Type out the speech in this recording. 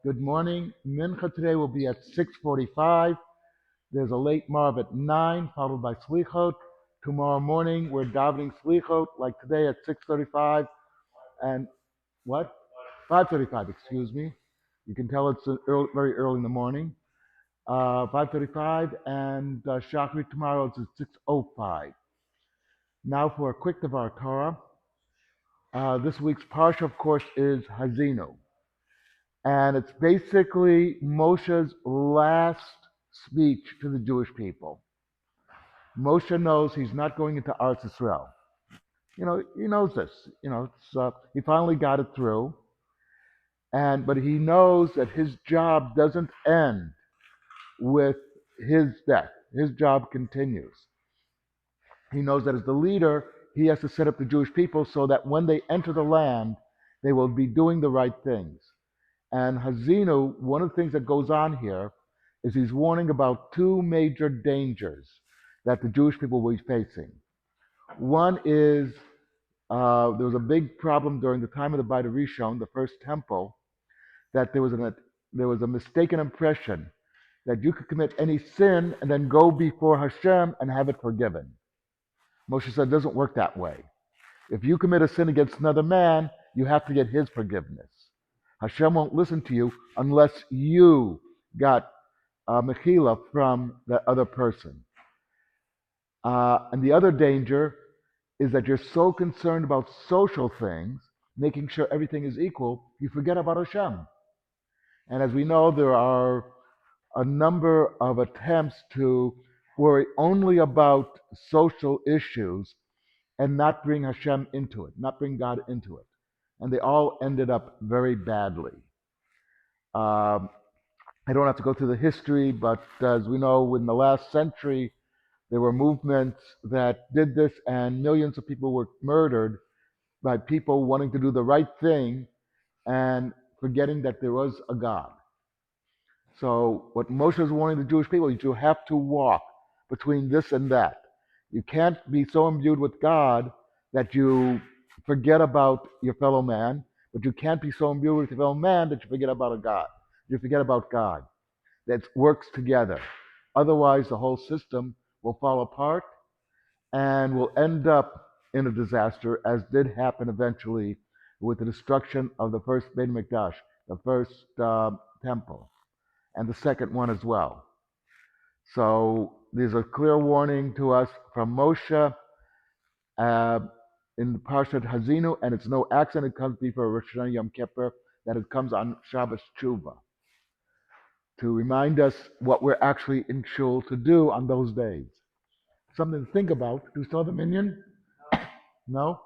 Good morning. Mincha today will be at 6:45. There's a late Marv at 9, followed by Slichot. Tomorrow morning we're davening Slichot like today at 6:35 and what? 5:35. Excuse me. You can tell it's very early in the morning. 5:35 and Shachrit tomorrow is at 6:05. Now for a quick of our Torah. This week's parsha, of course, is Hazinu. And it's basically Moshe's last speech to the Jewish people. Moshe knows he's not going into Eretz Israel. He knows this. He finally got it through, but he knows that his job doesn't end with his death. His job continues. He knows that as the leader, he has to set up the Jewish people so that when they enter the land, they will be doing the right things. And Hazinu, one of the things that goes on here is he's warning about two major dangers that the Jewish people will be facing. One is there was a big problem during the time of the Beit Rishon, the first temple, that there was a mistaken impression that you could commit any sin and then go before Hashem and have it forgiven. Moshe said it doesn't work that way. If you commit a sin against another man, you have to get his forgiveness. Hashem won't listen to you unless you got mechila from that other person. And the other danger is that you're so concerned about social things, making sure everything is equal, you forget about Hashem. And as we know, there are a number of attempts to worry only about social issues and not bring Hashem into it, not bring God into it. And they all ended up very badly. Um, I don't have to go through the history, but as we know, in the last century, there were movements that did this, and millions of people were murdered by people wanting to do the right thing and forgetting that there was a God. So, what Moshe is warning the Jewish people is you have to walk between this and that. You can't be so imbued with God that you forget about your fellow man, but you can't be so imbued with your fellow man that you forget about a God. You forget about God. That works together. Otherwise, the whole system will fall apart and will end up in a disaster, as did happen eventually with the destruction of the first Beit Mikdash, the first temple, and the second one as well. So there's a clear warning to us from Moshe uh, in the Parshat Hazinu, and it's no accident it comes before Rosh Hashanah Yom Kippur, that it comes on Shabbos Tshuva, to remind us what we're actually in shul to do on those days. Something to think about. Do you still have a minion? No?